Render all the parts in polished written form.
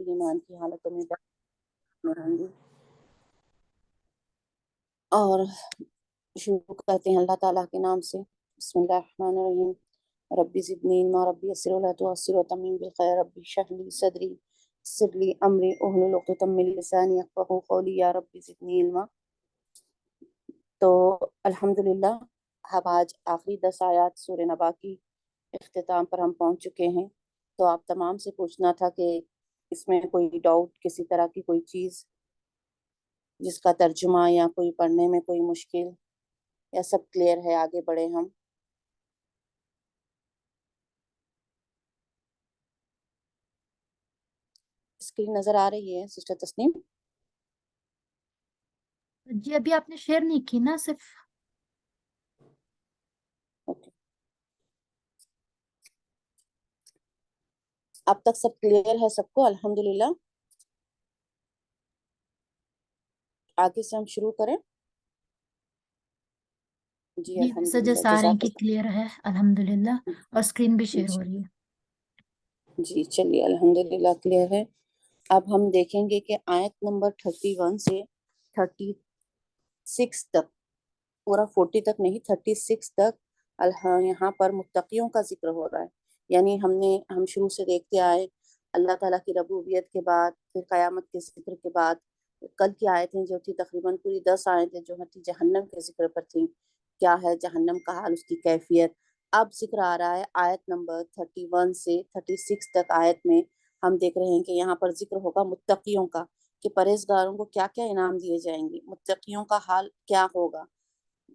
ایمان کی حالتوں میں رہیں گے۔ اور شروع کرتے ہیں اللہ تعالیٰ کے نام سے۔ بسم اللہ الرحمن الرحیم۔ ربی زدنی علما ربی یسر ولا تعسر وتمم بالخیر ربی اشرح لی صدری یسر لی امری واحلل عقدۃ من لسانی یفقہوا قولی یا ربی زدنی علما۔ تو الحمدللہ اب آج آخری 10 آیات سورہ نبا کی اختتام پر ہم پہنچ چکے ہیں۔ تو آپ تمام سے پوچھنا تھا کہ اس میں کوئی ڈاؤٹ، کسی طرح کی کوئی چیز جس کا ترجمہ یا کوئی پڑھنے میں کوئی مشکل، یا سب کلیئر ہے؟ آگے بڑھے ہم۔ اسکرین نظر آ رہی ہے سسٹر تسنیم؟ جی ابھی آپ نے شیئر نہیں کی نا، صرف اوکے، اب تک سب کلیئر ہے سب کو؟ الحمدللہ۔ آگے سے ہم شروع کریں؟ جی جی الحمدللہ، سجس آ رہے ہیں جزاک کہ کلیئر ہے الحمدللہ، اور اسکرین بھی شیئر ہو اللہ۔ رہی ہے۔ جی چلیے الحمدللہ کلیئر ہے۔ اب ہم دیکھیں گے کہ آیت نمبر 31 سے 36 تک، پورا 40 تک نہیں، 36 تک یہاں پر متقیوں کا ذکر ہو رہا ہے۔ یعنی ہم شروع سے دیکھتے آئے اللہ تعالیٰ کی ربوبیت کے بعد، پھر قیامت کے ذکر کے بعد، کل کی آیتیں جو تھی تقریباً پوری 10 آیتیں جو تھی جہنم کے ذکر پر تھیں، کیا ہے جہنم کا حال، اس کی کیفیت۔ اب ذکر آ رہا ہے آیت نمبر 31 سے 36 تک آیت میں ہم دیکھ رہے ہیں کہ یہاں پر ذکر ہوگا متقیوں کا، کہ پرہیزگاروں کو کیا کیا انعام دیے جائیں گے، متقیوں کا حال کیا ہوگا۔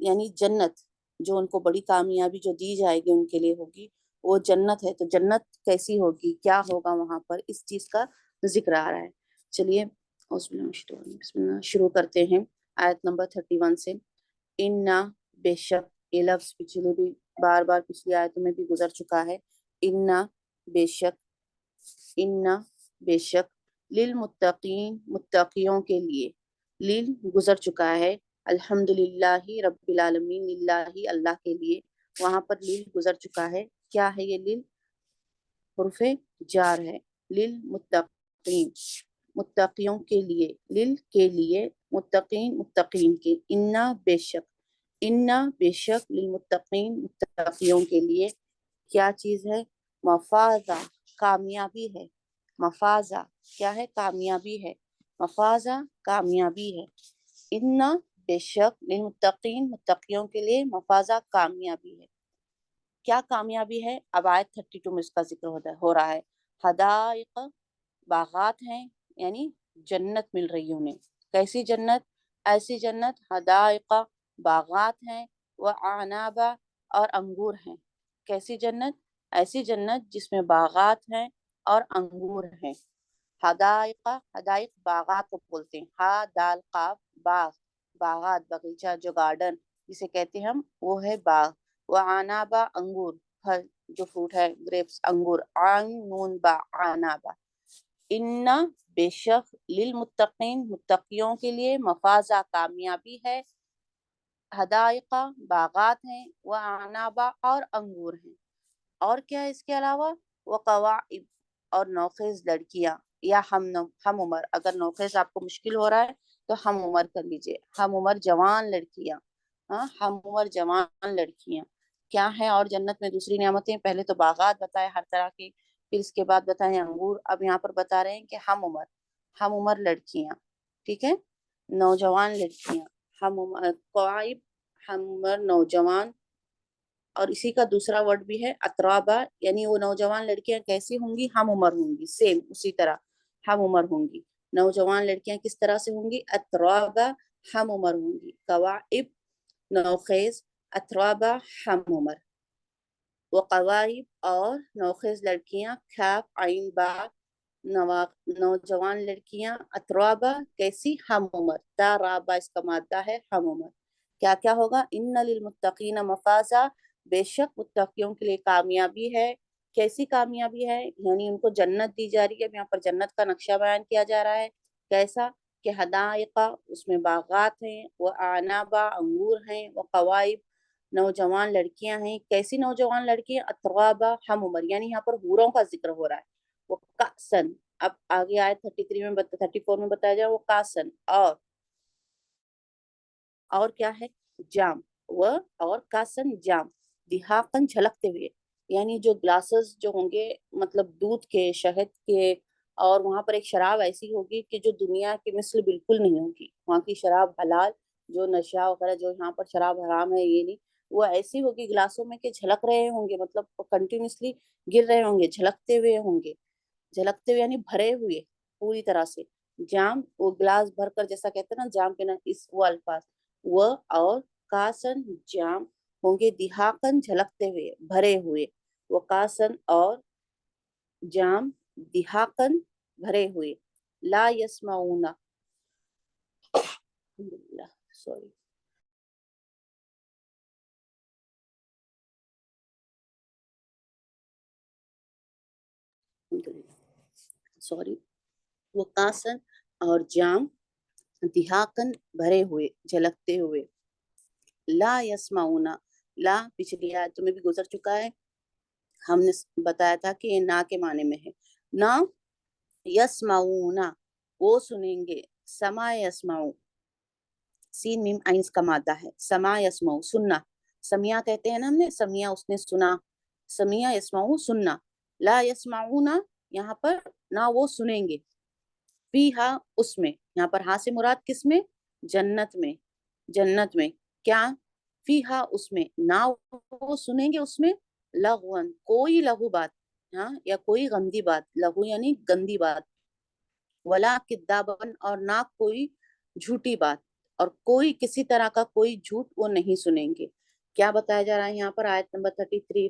یعنی جنت، جو ان کو بڑی کامیابی جو دی جائے گی ان کے لیے ہوگی، وہ جنت ہے۔ تو جنت کیسی ہوگی، کیا ہوگا وہاں پر، اس چیز کا ذکر آ رہا ہے۔ چلیے بسم اللہ شروع کرتے ہیں آیت نمبر 31 سے۔ انا، بے شک، یہ لفظ پچھلے بھی بار بار پچھلی آیتوں میں بھی گزر چکا ہے۔ انا، بے شک، انا، بے شک، للمتقین، متقیوں کے لیے، لیل گزر چکا ہے، الحمدللہ رب العالمین، للہ اللہ کے لیے، وہاں پر لیل گزر چکا ہے۔ کیا ہے یہ لیل؟ حرف جار ہے۔ للمتقین، متقیوں کے لیے، لیل کے لیے، متقین، متقین کے، انا، بے شک، انا، بے شک، للمتقین، متقیوں کے لیے کیا چیز ہے؟ مفازہ، کامیابی ہے۔ مفازہ کیا ہے؟ کامیابی ہے۔ مفازہ کامیابی ہے۔ انا، بے شک، للمتقین، متقیوں کے لیے، مفازہ کامیابی ہے۔ کیا کامیابی ہے؟ اب آیت 32 میں اس کا ذکر ہو رہا ہے۔ حدائق، باغات ہیں، یعنی جنت مل رہی ہے انہیں۔ کیسی جنت؟ ایسی جنت، حدائق، باغات ہیں، وعنابا، اور انگور ہیں۔ کیسی جنت؟ ایسی جنت جس میں باغات ہیں اور انگور ہیں۔ حدائق، حدائق باغات کو بولتے ہیں، ہا دال قاف، باغ، باغات، باغیچہ، جو گارڈن جسے کہتے ہیں ہم، وہ ہے باغ۔ وعنابا، انگور، پھل جو فروٹ ہے، گریپس، انگور، عین نون با، عنابا۔ انا، بے شک، للمتقین، متقیوں کے لیے، مفازہ کامیابی ہے، حدائق، باغات ہیں، وعنابا، اور انگور ہیں۔ اور کیا ہے اس کے علاوہ؟ وقواعب، اور نوخیز لڑکیاں، یا ہم عمر، اگر نوخیز آپ کو مشکل ہو رہا ہے تو ہم عمر کر لیجئے، ہم عمر جوان لڑکیاں، ہاں، ہم عمر جوان لڑکیاں کیا ہیں۔ اور جنت میں دوسری نعمتیں، پہلے تو باغات بتائے ہر طرح کی، پھر اس کے بعد بتائیں انگور، اب یہاں پر بتا رہے ہیں کہ ہم عمر لڑکیاں، ٹھیک ہے، نوجوان لڑکیاں، ہم عمر، قواعب، ہم عمر نوجوان۔ اور اسی کا دوسرا ورڈ بھی ہے اترابا، یعنی وہ نوجوان لڑکیاں کیسی ہوں گی؟ ہم عمر ہوں گی، سیم اسی طرح ہم عمر ہوں گی۔ نوجوان لڑکیاں کس طرح سے ہوں گی؟ اترابا، ہم عمر ہوں گی۔ قواعب، نوخیز، اترابا، ہم عمر۔ وقوائب، اور نوخیز لڑکیاں، کاف عین با، نوجوان لڑکیاں، اترابا، کیسی؟ ہم عمر، تا رابا اس کا مادہ ہے، ہم عمر۔ کیا کیا ہوگا؟ ان للمتقین مفازہ، بے شک متقیوں کے لیے کامیابی ہے۔ کیسی کامیابی ہے؟ یعنی ان کو جنت دی جا رہی ہے۔ یہاں پر جنت کا نقشہ بیان کیا جا رہا ہے، کیسا کہ حدائق، اس میں باغات ہیں، وہ اعنابا، انگور ہیں، وہ قوائب، نوجوان لڑکیاں ہیں۔ کیسی نوجوان لڑکیاں؟ اترابا، ہم عمر، یعنی یہاں پر حوروں کا ذکر ہو رہا ہے۔ وہ کأسن، اب آگے آئے 33 میں 34 میں بتایا جائے وہ کاسن اور کیا ہے جام، وہ اور کاسن جام دہاقن جھلکتے ہوئے، یعنی جو گلاسز جو ہوں گے مطلب دودھ کے شہد کے، اور وہاں پر ایک شراب ایسی ہوگی کہ جو دنیا کے مثل بالکل نہیں ہوگی، وہاں کی شراب حلال، جو نشہ وغیرہ جو یہاں پر شراب حرام ہے یہ نہیں، وہ ایسی ہوگی گلاسوں میں کہ جھلک رہے ہوں گے، مطلب کنٹینیوسلی گر رہے ہوں گے، جھلکتے ہوئے ہوں گے، جھلکتے ہوئے یعنی بھرے ہوئے پوری طرح سے، جام وہ گلاس بھر کر جیسا کہتے ہیں نا جام پینا، اس وہ الفاظ وہ اور کاسن جام ہوں گے دہاقن جھلکتے ہوئے بھرے ہوئے، وہ کاسن اور جام دہاقن بھرے ہوئے، لا یسمعون سوری سوری وہ کاسن اور جام دہاقن بھرے ہوئے جھلکتے ہوئے، لا یسمعون، لا پچھلی آیت میں بھی گزر چکا ہے، ہم نے بتایا تھا کہ یہ نا کے معنی میں ہے، نا یسمعون وہ سنیں گے، سما یسمعو سین میم آئنس کا مادہ ہے، سما یسمعو سننا، سمیا کہتے ہیں نا ہم نے، سمیا اس نے سنا، سمیا یسمعو سننا، لا یسمعون یہاں پر نہ وہ سنیں گے، فیہا اس میں، یہاں پر ہاں سے مراد کس میں، جنت میں، جنت میں کیا، فیہا اس میں، نہ وہ سنیں گے اس میں لغون کوئی لغو بات، ہاں یا کوئی گندی بات، لغو یعنی گندی بات، ولا کذابن اور نہ کوئی جھوٹی بات، اور کوئی کسی طرح کا کوئی جھوٹ وہ نہیں سنیں گے۔ کیا بتایا جا رہا ہے یہاں پر آیت نمبر 33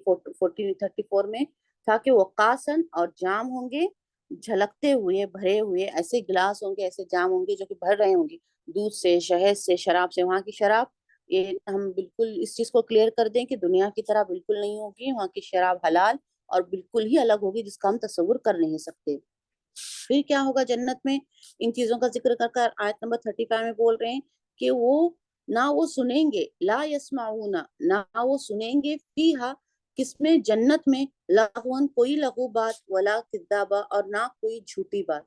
34 میں تھا کہ وقاسن اور جام ہوں گے جھلکتے ہوئے بھرے ہوئے، ایسے گلاس ہوں گے، ایسے جام ہوں گے جو کہ بھر رہے ہوں گے دودھ سے، شہد سے، شراب سے، وہاں کی شراب یہ ہم بالکل اس چیز کو کلیئر کر دیں کہ دنیا کی طرح بالکل نہیں ہوگی، وہاں کی شراب حلال اور بالکل ہی الگ ہوگی جس کا ہم تصور کر نہیں سکتے۔ پھر کیا ہوگا جنت میں، ان چیزوں کا ذکر کر کر آیت نمبر 35 میں بول رہے ہیں کہ وہ نہ وہ سنیں گے، لا یسمعون نہ وہ سنیں گے، فیہا کس میں، جنت میں، لغون کوئی لغو بات، ولا کذابا اور نہ کوئی جھوٹی بات،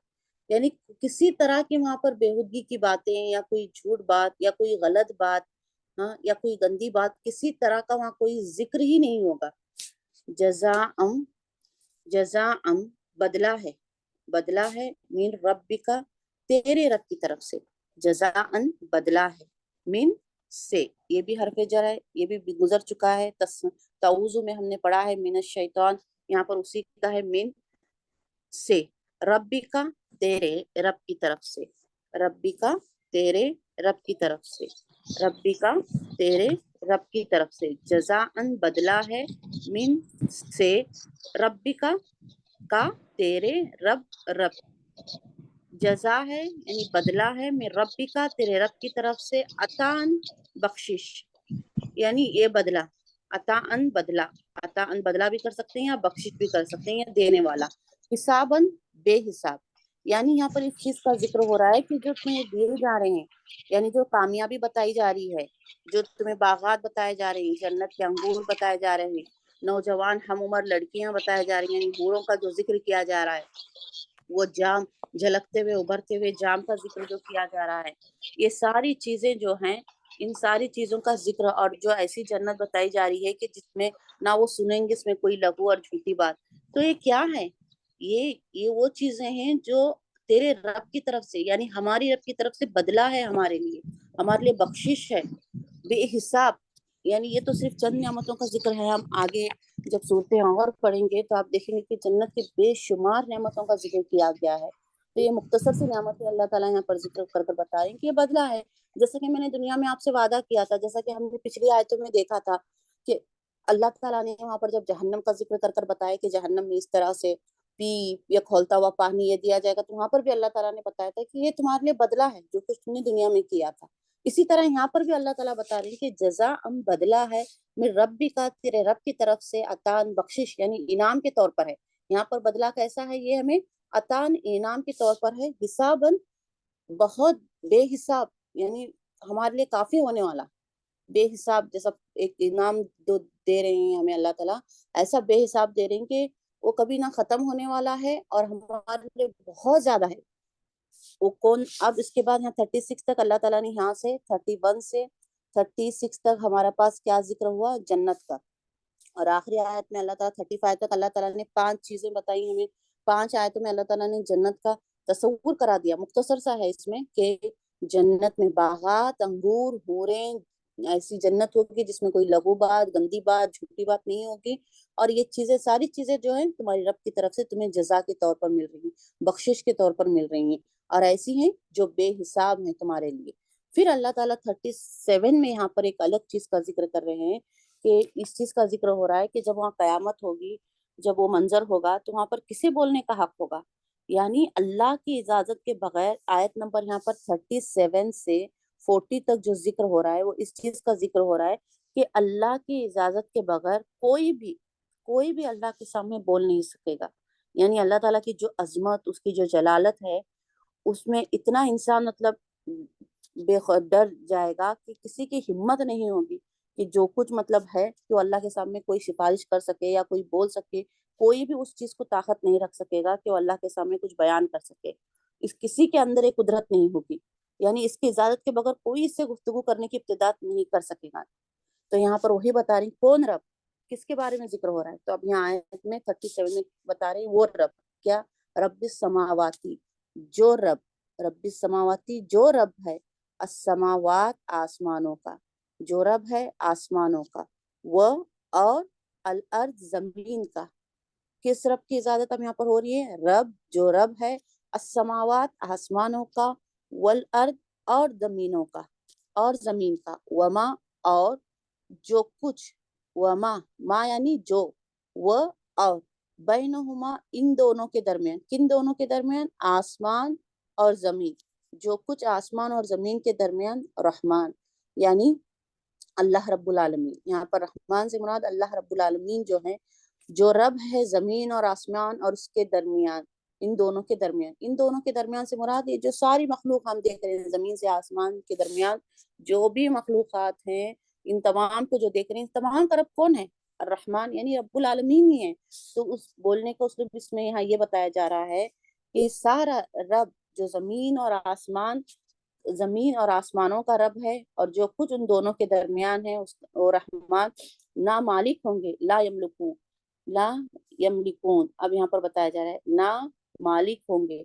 یعنی کسی طرح کی وہاں پر بےہودگی کی باتیں یا کوئی جھوٹ بات یا کوئی غلط بات، ہاں یا کوئی گندی بات، کسی طرح کا وہاں کوئی ذکر ہی نہیں ہوگا۔ جزاءم جزاءم بدلہ ہے، بدلہ ہے، من ربک تیرے رب کی طرف سے، جزاءن بدلہ ہے، من سے، یہ بھی حرف جر ہے، یہ بھی گزر چکا ہے، تعوذ میں ہم نے پڑھا ہے من الشیطان، یہاں پر اسی کا ہے من سے، ربی کا تیرے رب کی طرف سے، ربی کا تیرے رب کی طرف سے، ربی کا تیرے رب کی طرف سے، جزاءن بدلہ ہے، من سے، ربی کا تیرے رب، رب جزا ہے یعنی بدلہ ہے، میں ربی کا تیرے رب کی طرف سے، عطان بخشش، یعنی یہ بدلہ، عطاً بدلہ، عطاً بدلہ بھی کر سکتے ہیں یا بخشش بھی کر سکتے ہیں، یا دینے والا، حساباً بے حساب، یعنی یہاں پر اس چیز کا ذکر ہو رہا ہے کہ جو تمہیں دیے جا رہے ہیں، یعنی جو کامیابی بتائی جا رہی ہے، جو تمہیں باغات بتائے جا رہے ہیں، جنت کے انگور بتائے جا رہے ہیں، نوجوان ہم عمر لڑکیاں بتائے جا رہی ہیں، یعنی حوروں کا جو ذکر کیا جا رہا ہے، وہ جام جھلکتے ہوئے ابھرتے ہوئے جام کا ذکر جو کیا جا رہا ہے، یہ ساری چیزیں جو ہیں، ان ساری چیزوں کا ذکر، اور جو ایسی جنت بتائی جا رہی ہے کہ جس میں نہ وہ سنیں گے اس میں کوئی لغو اور جھوٹی بات، تو یہ کیا ہے، یہ وہ چیزیں ہیں جو تیرے رب کی طرف سے، یعنی ہماری رب کی طرف سے بدلہ ہے، ہمارے لیے بخشش ہے، بے حساب، یعنی یہ تو صرف چند نعمتوں کا ذکر ہے، ہم آگے جب صورتیں اور پڑھیں گے تو آپ دیکھیں گے کہ جنت کے بے شمار نعمتوں کا ذکر کیا گیا ہے، تو یہ مختصر سی نعمتیں اللہ تعالیٰ یہاں پر ذکر کر کر بتا رہے ہیں کہ یہ بدلہ ہے، جیسا کہ میں نے دنیا میں آپ سے وعدہ کیا تھا، جیسا کہ ہم نے پچھلی آیتوں میں دیکھا تھا کہ اللہ تعالیٰ نے وہاں پر جب جہنم کا ذکر کر کر بتایا کہ جہنم میں اس طرح سے پیپ یا کھولتا ہوا پانی یہ دیا جائے گا، تو وہاں پر بھی اللہ تعالیٰ نے بتایا تھا کہ یہ تمہارے لیے بدلہ ہے جو کچھ تم نے دنیا میں کیا تھا، اسی طرح یہاں پر بھی اللہ تعالیٰ بتا رہے ہیں کہ جزا بدلہ ہے، میں ربی کا تیرے رب کی طرف سے، عطان بخشش یعنی انعام کے طور پر ہے، یہاں پر بدلہ کیسا ہے، یہ ہمیں عطان انعام کے طور پر ہے، حساباً بہت بے حساب، یعنی ہمارے لیے کافی ہونے والا، بے حساب، جیسا ایک انعام دے رہے ہیں ہمیں اللہ تعالیٰ، ایسا بے حساب دے رہے ہیں کہ وہ کبھی نہ ختم ہونے والا ہے اور ہمارے لیے بہت زیادہ ہے وہ کون. اب اس کے بعد یہاں 36 تک اللہ تعالیٰ نے یہاں سے 31 سے 36 تک ہمارا پاس کیا ذکر ہوا؟ جنت کا. اور آخری آیت میں اللہ تعالیٰ 35 تک اللہ تعالیٰ نے 5 چیزیں بتائی ہمیں. 5 آیتوں میں اللہ تعالیٰ نے جنت کا تصور کرا دیا. مختصر سا ہے اس میں کہ جنت میں باغات، انگور، حوریں، ایسی جنت ہوگی جس میں کوئی لغو بات، گندی بات، جھوٹی بات نہیں ہوگی. اور یہ چیزیں، ساری چیزیں جو ہیں تمہاری رب کی طرف سے تمہیں جزا کے طور پر مل رہی ہیں، بخشش کے طور پر مل رہی ہیں، اور ایسی ہیں جو بے حساب ہیں تمہارے لیے. پھر اللہ تعالیٰ 37 میں یہاں پر ایک الگ چیز کا ذکر کر رہے ہیں کہ اس چیز کا ذکر ہو رہا ہے کہ جب وہاں قیامت ہوگی، جب وہ منظر ہوگا تو وہاں پر کسے بولنے کا حق ہوگا؟ یعنی اللہ کی اجازت کے بغیر. آیت نمبر یہاں پر 37 سے 40 تک جو ذکر ہو رہا ہے وہ اس چیز کا ذکر ہو رہا ہے کہ اللہ کی اجازت کے بغیر کوئی بھی اللہ کے سامنے بول نہیں سکے گا. یعنی اللہ تعالیٰ کی جو عظمت، اس کی جو جلالت ہے، اس میں اتنا انسان مطلب ڈر جائے گا کہ کسی کی ہمت نہیں ہوگی کہ جو کچھ مطلب ہے کہ وہ اللہ کے سامنے کوئی سفارش کر سکے یا کوئی بول سکے. کوئی بھی اس چیز کو طاقت نہیں رکھ سکے گا کہ وہ اللہ کے سامنے کچھ بیان کر سکے. اس کسی کے اندر ایک قدرت نہیں ہوگی. یعنی اس کی اجازت کے بغیر کوئی اس سے گفتگو کرنے کی ابتدا نہیں کر سکے گا. تو یہاں پر وہی بتا رہی کون رب، کس کے بارے میں ذکر ہو رہا ہے. تو اب یہاں آیت میں 37 میں بتا رہے ہیں وہ رب کیا؟ رب السماواتی، جو رب السماواتی جو رب ہے، السماوات آسمانوں کا، جو رب ہے آسمانوں کا، وہ اور الارض زمین کا. کس رب کی اجازت اب یہاں پر ہو رہی ہے؟ رب جو رب ہے، السماوات آسمانوں کا، والارض اور زمینوں کا، اور زمین کا، وما اور جو کچھ، وما ما یعنی جو، وہ اور بینہما ان دونوں کے درمیان. کن دونوں کے درمیان؟ آسمان اور زمین. جو کچھ آسمان اور زمین کے درمیان، رحمان یعنی اللہ رب العالمین. یہاں پر رحمان سے مراد اللہ رب العالمین جو ہے، جو رب ہے زمین اور آسمان اور اس کے درمیان، ان دونوں کے درمیان. ان دونوں کے درمیان سے مراد یہ جو ساری مخلوق ہم دیکھ رہے ہیں، زمین سے آسمان کے درمیان جو بھی مخلوقات ہیں، ان تمام کو جو دیکھ رہے ہیں، تمام کا رب کون ہے؟ الرحمن یعنی رب العالمین ہی ہے. تو اس بولنے کا اسلوب اس میں یہاں یہ بتایا جا رہا ہے کہ سارا رب جو زمین اور آسمانوں کا رب ہے، اور جو کچھ ان دونوں کے درمیان ہے، وہ رحمان نہ مالک ہوں گے، لا یملکون. اب یہاں پر بتایا جا رہا ہے نہ مالک ہوں گے.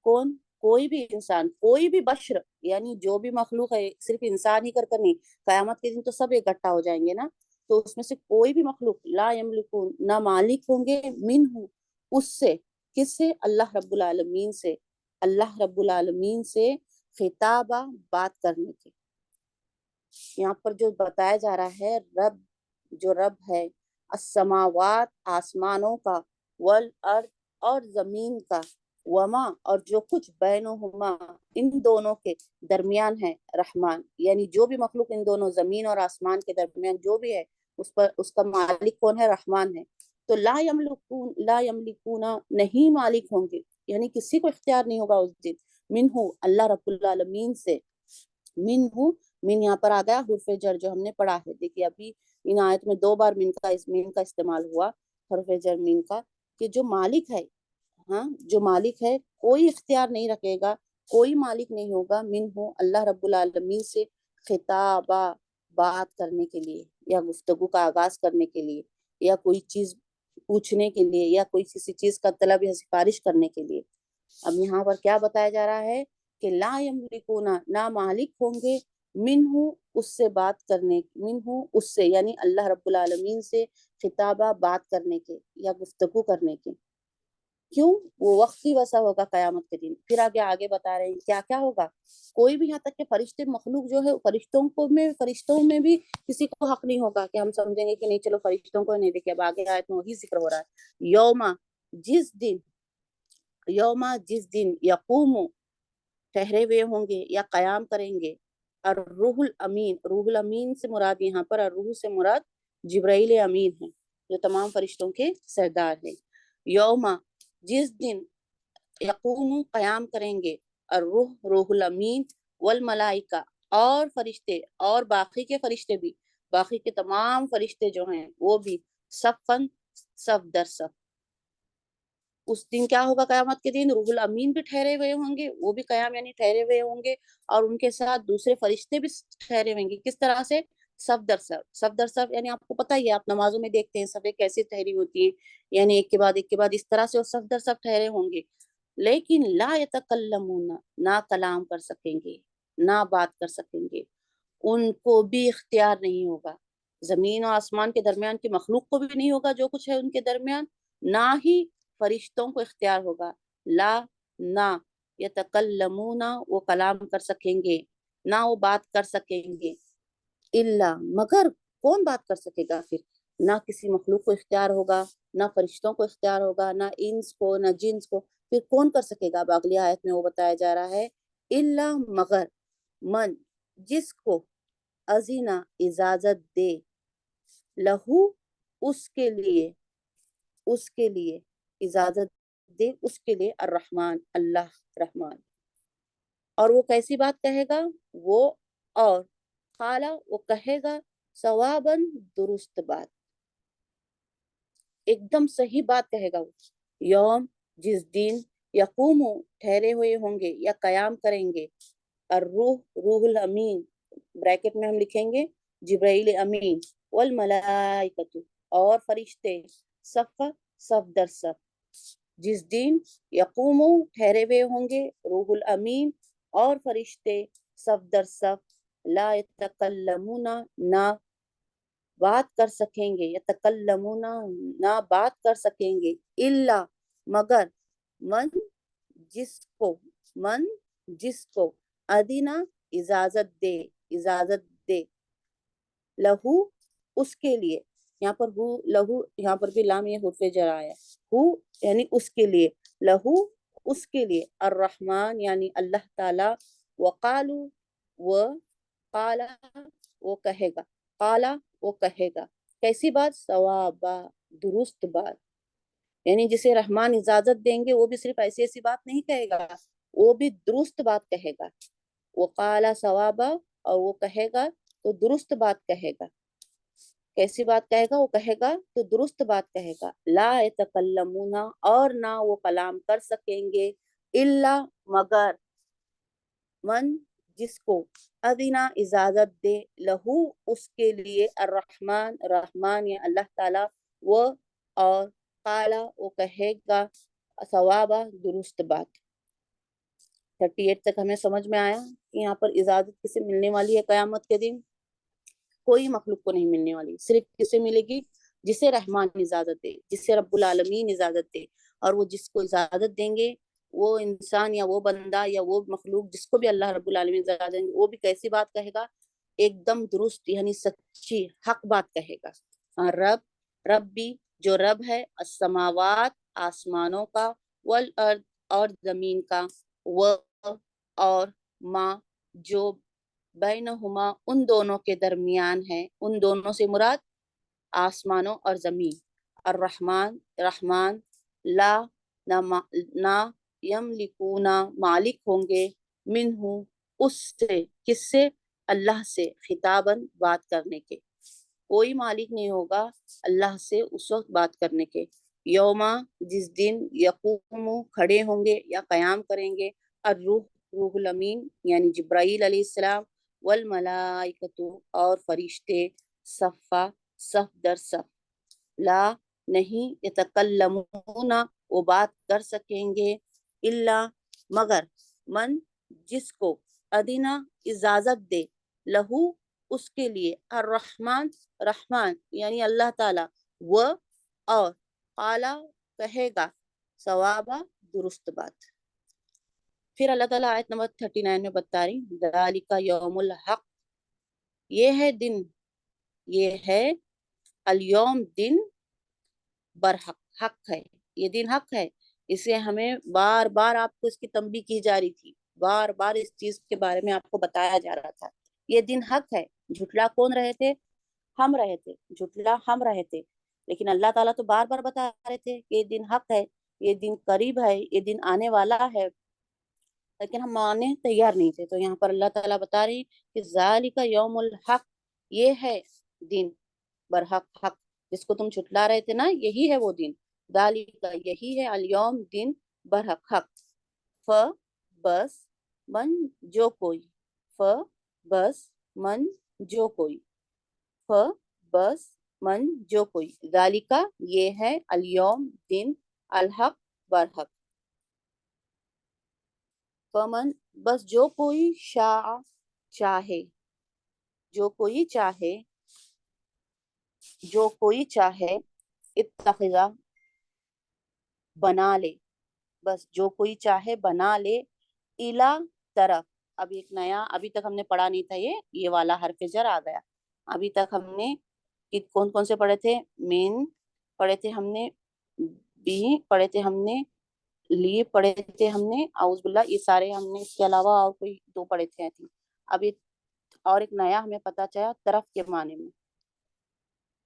کون؟ کوئی بھی انسان، کوئی بھی بشر، یعنی جو بھی مخلوق ہے، صرف انسان ہی کر نہیں. قیامت کے دن تو سب اکٹھا ہو جائیں گے نا. تو اس میں سے کوئی بھی مخلوق لا یملکون نہ مالک ہوں گے، منہ اس سے. کس سے؟ اللہ رب العالمین سے. اللہ رب العالمین سے خطابہ بات کرنے کے. یہاں پر جو بتایا جا رہا ہے رب، جو رب ہے السماوات آسمانوں کا، والارض اور زمین کا، وما اور جو کچھ بینہما ان دونوں کے درمیان ہے، رحمان یعنی جو بھی مخلوق ان دونوں زمین اور آسمان کے درمیان جو بھی ہے، اس کا مالک کون ہے؟ رحمان ہے. تو لا یملکون نہیں مالک ہوں گے، یعنی کسی کو اختیار نہیں ہوگا اس دن. منہ اللہ رب العالمین سے. من یہاں پر آ گیا حرف جر جو ہم نے پڑھا ہے. دیکھیے ابھی ان آیت میں 2 بار من کا استعمال ہوا، حرف جر من کا، کہ جو مالک ہے، ہاں جو مالک ہے، کوئی اختیار نہیں رکھے گا، کوئی مالک نہیں ہوگا منہ اللہ رب العالمین سے خطابہ بات کرنے کے لیے، یا گفتگو کا آغاز کرنے کے لیے، یا کوئی چیز پوچھنے کے لیے، یا کوئی کسی چیز کا طلب یا سفارش کرنے کے لیے. اب یہاں پر کیا بتایا جا رہا ہے کہ لا یملکون نہ مالک ہوں گے، منہ اس سے بات کرنے، منہ اس سے یعنی اللہ رب العالمین سے خطابہ بات کرنے کے یا گفتگو کرنے کے. کیوں؟ وہ وقت ہی ویسا ہوگا قیامت کے دن. پھر آگے بتا رہے ہیں کیا کیا ہوگا. کوئی بھی یہاں تک کہ فرشتے مخلوق جو ہے، فرشتوں میں بھی کسی کو حق نہیں ہوگا کہ ہم سمجھیں گے کہ نہیں چلو فرشتوں کو نہیں دیکھے. اب آگے آیت میں وہی ذکر ہو رہا ہے. جس دن یقوم ٹھہرے ہوئے ہوں گے یا قیام کریں گے، اور روح الامین سے مراد یہاں پر، اور روح سے مراد جبرائیل امین ہے جو تمام فرشتوں کے سردار ہیں. یوما جس دن یقوم قیام کریں گے، اور روح الامین والملائکہ اور فرشتے، اور باقی کے فرشتے بھی، باقی کے تمام فرشتے جو ہیں وہ بھی صف در صف اس دن کیا ہوگا قیامت کے دن؟ روح الامین بھی ٹھہرے ہوئے ہوں گے، وہ بھی قیام یعنی ٹھہرے ہوئے ہوں گے، اور ان کے ساتھ دوسرے فرشتے بھی ٹھہرے ہوئیں گے۔ کس طرح سے؟ صف در صف، صف در صف یعنی آپ کو پتہ ہی ہے، آپ نمازوں میں دیکھتے ہیں صفیں کیسے ٹھہری ہوتی ہیں، یعنی ایک کے بعد ایک کے بعد اس طرح سے وہ صف در صف ٹھہرے ہوں گے۔ لیکن لا یتکلمون، نہ کلام کر سکیں گے، نہ بات کر سکیں گے، ان کو بھی اختیار نہیں ہوگا، زمین و آسمان کے درمیان کی مخلوق کو بھی نہیں ہوگا جو کچھ ہے ان کے درمیان، نہ ہی فرشتوں کو اختیار ہوگا۔ لا، نہ، یتکلمون، وہ کلام کر سکیں گے، نہ وہ بات کر سکیں گے، الا، مگر کون بات کر سکے گا پھر؟ نہ کسی مخلوق کو اختیار ہوگا، نہ فرشتوں کو اختیار ہوگا، نہ انس کو، نہ جنس کو، پھر کون کر سکے گا؟ اب اگلی آیت میں وہ بتایا جا رہا ہے، الا، مگر، من، جس کو، اذینہ، اجازت دے، لہو، اس کے لیے، اس کے لیے اجازت دے، اس کے لیے، الرحمن، اللہ رحمان۔ اور وہ کیسی بات کہے گا؟ وہ، اور قالا، وہ کہے گا، صواباً، درست بات، ایک دم صحیح بات کہے گا وہ۔ یوم، جس دن، یقوم، ٹھہرے ہوئے ہوں گے یا قیام کریں گے، الروح، روح الامین، بریکٹ میں ہم لکھیں گے جبرائیل امین، والملائکۃ، اور فرشتے، صف، صف در صف، جس دن، یقوم، ٹھہرے ہوئے ہوں گے، روح الامین، اور فرشتے، صف در صف، لا یتکلمون، نہ بات کر سکیں گے، یتکلمون، نہ بات کر سکیں گے، الا، مگر، من، جس کو، من، جس کو، ادینہ، اجازت دے، اجازت دے، لہو، اس کے لیے، یہاں پر ہو، لہو، یہاں پر بھی لام، یہ حرف جر آیا، ہو یعنی اس کے لیے، لہو، اس کے لیے، الرحمن یعنی اللہ تعالی، وقالو، وہ، قالا، وہ کہے گا، قالا، وہ کہے گا، کیسی بات؟ صوابا، درست بات، یعنی جسے رحمان اجازت دیں گے وہ بھی صرف ایسی ایسی بات نہیں کہے گا، وہ بھی درست بات کہے گا، وہ قالا ثوابا، اور وہ کہے گا تو درست بات کہے گا، کیسی بات کہے گا؟ وہ کہے گا تو درست بات کہے گا، لا یتکلمون، اور نہ وہ کلام کر سکیں گے، الا، مگر، من، جس کو، ادینہ، اجازت دے، لہو، اس کے لیے، الرحمن، رحمان یا اللہ تعالی، وہ، اور قالا، وہ کہے گا، ثوابا، درست بات۔ 38 تک ہمیں سمجھ میں آیا کہ یہاں پر اجازت کسے ملنے والی ہے قیامت کے دن؟ کوئی مخلوق کو نہیں ملنے والی، صرف کسے ملے گی؟ جسے رحمان اجازت دے، جسے رب العالمین اجازت دے، اور وہ جس کو اجازت دیں گے، وہ انسان یا وہ بندہ یا وہ مخلوق جس کو بھی اللہ رب العالمین اجازت دیں گے، وہ بھی کیسی بات کہے گا؟ ایک دم درست یعنی سچی حق بات کہے گا۔ رب، رب بھی، جو رب ہے، السماوات، آسمانوں کا، والارض، اور زمین کا، وہ، اور ماں، جو، بینہما، ان دونوں کے درمیان ہے، ان دونوں سے مراد آسمانوں اور زمین، الرحمن، رحمان، لا، نہ، یملکون، مالک ہوں گے، منہ، اس سے، کس سے؟ اللہ سے، خطاباً، بات کرنے کے، کوئی مالک نہیں ہوگا اللہ سے اس وقت بات کرنے کے، یوما، جس دن، یقوم، کھڑے ہوں گے یا قیام کریں گے، الروح، روح الامین یعنی جبرائیل علیہ السلام، والملائکۃ، اور فرشتے، صفا، صف در صف، لا، نہیں، یتکلمون، وہ بات کر سکیں گے، الا، مگر، من، جس کو، ادینہ، اجازت دے، لہو، اس کے لیے، الرحمن، رحمان یعنی اللہ تعالی، وہ، اور قالا، کہے گا، ثوابا، درست بات۔ پھر اللہ تعالیٰ آیت نمبر 39 میں بتا رہی، ذالک یوم الحق، یہ ہے دن، یہ ہے، الیوم، دن، برحق، حق ہے، یہ دن حق ہے، اسے ہمیں بار بار آپ کو اس کی تنبیہ کی جا رہی تھی، بار بار اس چیز کے بارے میں آپ کو بتایا جا رہا تھا، یہ دن حق ہے۔ جھٹلا کون رہے تھے؟ ہم رہے تھے، جھٹلا ہم رہے تھے، لیکن اللہ تعالیٰ تو بار بار بتا رہے تھے کہ یہ دن حق ہے، یہ دن قریب ہے، یہ دن آنے والا ہے، لیکن ہم ماننے تیار نہیں تھے۔ تو یہاں پر اللہ تعالیٰ بتا رہی کہ ذالک یوم الحق، یہ ہے دن برحق، حق، جس کو تم چھٹلا رہے تھے نا، یہی ہے وہ دن، ذالک یہی ہے، الیوم دن، برحق حق، ف بس، من جو کوئی، ف بس من جو کوئی، ف بس من جو کوئی، ذالکا یہ ہے، الیوم دن، الحق برحق، فمن بس جو کوئی، شاء چاہے، جو کوئی چاہے، جو کوئی چاہے، اتخذا بنا لے، بس جو کوئی چاہے بنا لے، الا طرف، اب ایک نیا، ابھی تک ہم نے پڑھا نہیں تھا، یہ والا حرف جر آ گیا. ابھی تک ہم نے کون کون سے پڑھے تھے؟ مین پڑھے تھے ہم نے، بی پڑھے تھے ہم نے، لی پڑھے تھے ہم نے، اعوذ باللہ، یہ سارے ہم نے، اس کے علاوہ اور کوئی 2 پڑھے تھے آئی تھنک. اب اور ایک نیا ہمیں پتا چلا، طرف کے معنی میں،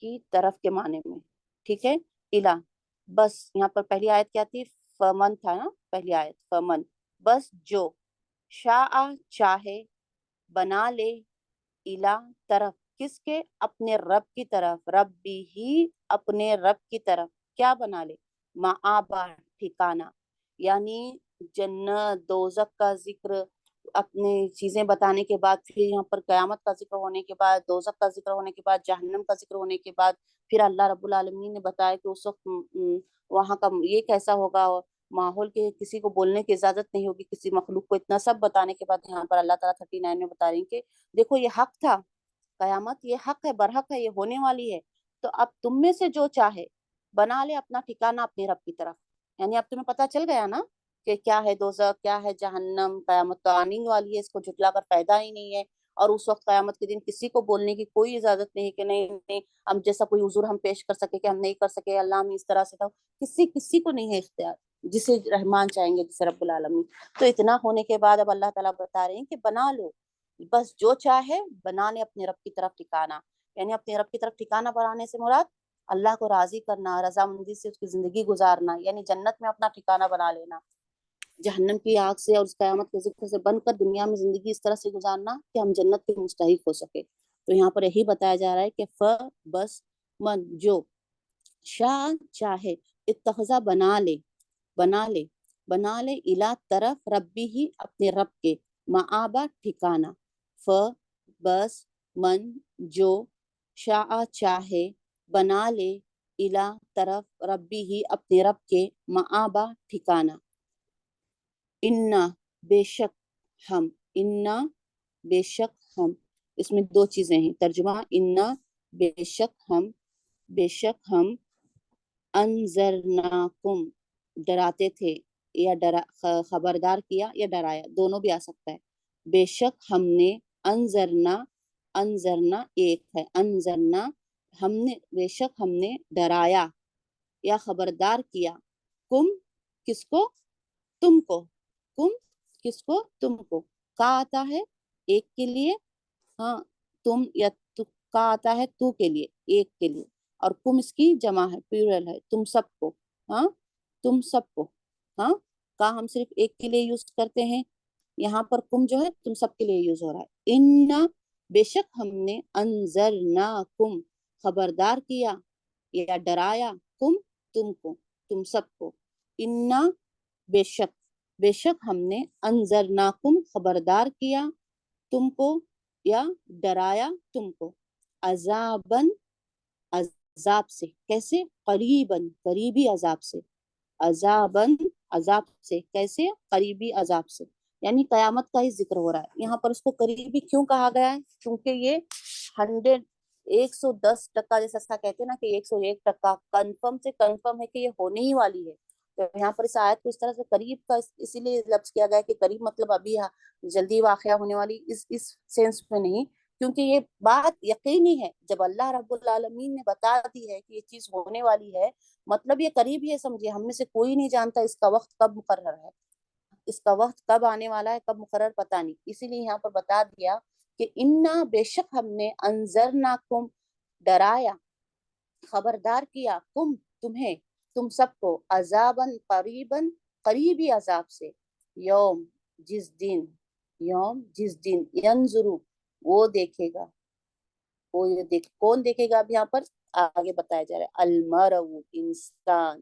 کی طرف کے معنی میں، ٹھیک ہے. الا بس، یہاں پر پہلی آیت کیا تھی؟ فمن تھا نا پہلی آیت، فمن بس جو، شاء چاہے، بنا لے، الا طرف، کس کے؟ اپنے رب کی طرف، رب بھی اپنے رب کی طرف، کیا بنا لے؟ مآبا ٹھکانہ، یعنی جنت دوزخ کا ذکر، اپنی چیزیں بتانے کے بعد، پھر یہاں پر قیامت کا ذکر ہونے کے بعد، دوزخ کا ذکر ہونے کے بعد، جہنم کا ذکر ہونے کے بعد، پھر اللہ رب العالمین نے بتایا کہ اس وقت وہاں کا یہ کیسا ہوگا، ماحول کے کسی کو بولنے کی اجازت نہیں ہوگی کسی مخلوق کو. اتنا سب بتانے کے بعد یہاں پر اللہ تعالیٰ 39 میں بتا رہی ہیں کہ دیکھو یہ حق تھا، قیامت یہ حق ہے، برحق ہے، یہ ہونے والی ہے. تو اب تم میں سے جو چاہے بنا لے اپنا ٹھکانہ اپنے رب کی طرف. یعنی اب تمہیں پتہ چل گیا نا کہ کیا ہے دوزخ، کیا ہے جہنم، قیامت تو آنے والی ہے، اس کو جھٹلا کر فائدہ ہی نہیں ہے. اور اس وقت قیامت کے دن کسی کو بولنے کی کوئی اجازت نہیں کہ نہیں نہیں ہم جیسا کوئی عذر ہم پیش کر سکے کہ ہم نہیں کر سکے، اللہ ہم اس طرح سے تھا، کسی کو نہیں ہے اختیار، جسے رحمان چاہیں گے، جسے رب العالمین. تو اتنا ہونے کے بعد اب اللہ تعالیٰ بتا رہے ہیں کہ بنا لو، بس جو چاہے بنا لے اپنے رب کی طرف ٹھکانہ. یعنی اپنے رب کی طرف ٹھکانہ بنانے سے مراد اللہ کو راضی کرنا، رضامندی سے اس کی زندگی گزارنا، یعنی جنت میں اپنا ٹھکانہ بنا لینا، جہنم کی آگ سے اور اس قیامت کے ذکر سے بن کر دنیا میں زندگی اس طرح سے گزارنا کہ ہم جنت کے مستحق ہو سکے. تو یہاں پر یہی بتایا جا رہا ہے کہ ف بس من جو، شاء چاہے، اتخذا بنا لے، بنا لے، بنا لے، الا طرف، ربی ہی اپنے رب کے، مآبا ٹھکانہ، ف بس من جو، شاء چاہے، بنا لے، الا طرف، ربی ہی اپنے رب کے، مآبا ٹھکانہ. انا بے شک ہم، انا بے شک ہم، اس میں 2 چیزیں ہیں. ترجمہ انا بے شک ہم، بے شک ہم، انذرناکم ڈراتے تھے، یا خبردار کیا یا ڈرایا، دونوں بھی آ سکتا ہے. بے شک ہم نے، انذرنا، انذرنا ایک ہے، انذرنا ہم نے، بے شک ہم نے ڈرایا یا خبردار کیا، کم کس کو؟ تم کو، کم کس کو؟ تم کو. کا آتا ہے ایک کے لیے، ہاں، تم یا کا آتا ہے تو کے لیے، ایک کے لیے، اور کم اس کی جمع ہے، پیورل ہے، تم سب کو، ہاں، تم سب کو. ہاں، کا ہم صرف ایک کے لیے یوز کرتے ہیں، یہاں پر کم جو ہے تم سب کے لیے یوز ہو رہا ہے. انا بے شک ہم نے، انذرناکم خبردار کیا یا ڈرایا، کم تم کو، تم سب کو. انا بے شک، بے شک ہم نے، انذرناکم خبردار کیا تم کو یا ڈرایا تم کو، عذاباً عذاب سے، کیسے؟ قریباً قریبی عذاب سے، عذاباً عذاب سے، کیسے؟ قریبی عذاب سے. یعنی قیامت کا ہی ذکر ہو رہا ہے یہاں پر. اس کو قریبی کیوں کہا گیا ہے؟ کیونکہ یہ 110% جیسا اس کا کہتے ہیں نا کہ 101% کنفرم سے کنفرم ہے کہ یہ ہونے ہی والی ہے. تو یہاں پر اس آیت کو اس طرح سے قریب کا اسی لیے لفظ کیا گیا کہ قریب مطلب ابھی جلدی واقعہ ہونے والی، اس سینس میں نہیں، کیونکہ یہ بات یقینی ہے. جب اللہ رب العالمین نے بتا دی ہے کہ یہ چیز ہونے والی ہے، مطلب یہ قریب ہی ہے. سمجھے ہم میں سے کوئی نہیں جانتا اس کا وقت کب مقرر ہے، اس کا وقت کب آنے والا ہے، کب مقرر پتہ نہیں. اسی لیے یہاں پر بتا دیا کہ انا بے شک ہم نے، انذرناکم ڈرایا، خبردار کیا، کم تمہیں، تم سب کو، عذاباً قریباً قریبی عذاب سے، یوم جس دن، یوم جس دن، ینظرو وہ دیکھے گا، وہ کون دیکھے گا؟ اب یہاں پر آگے بتایا جا رہا ہے، المرء انسان،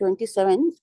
27,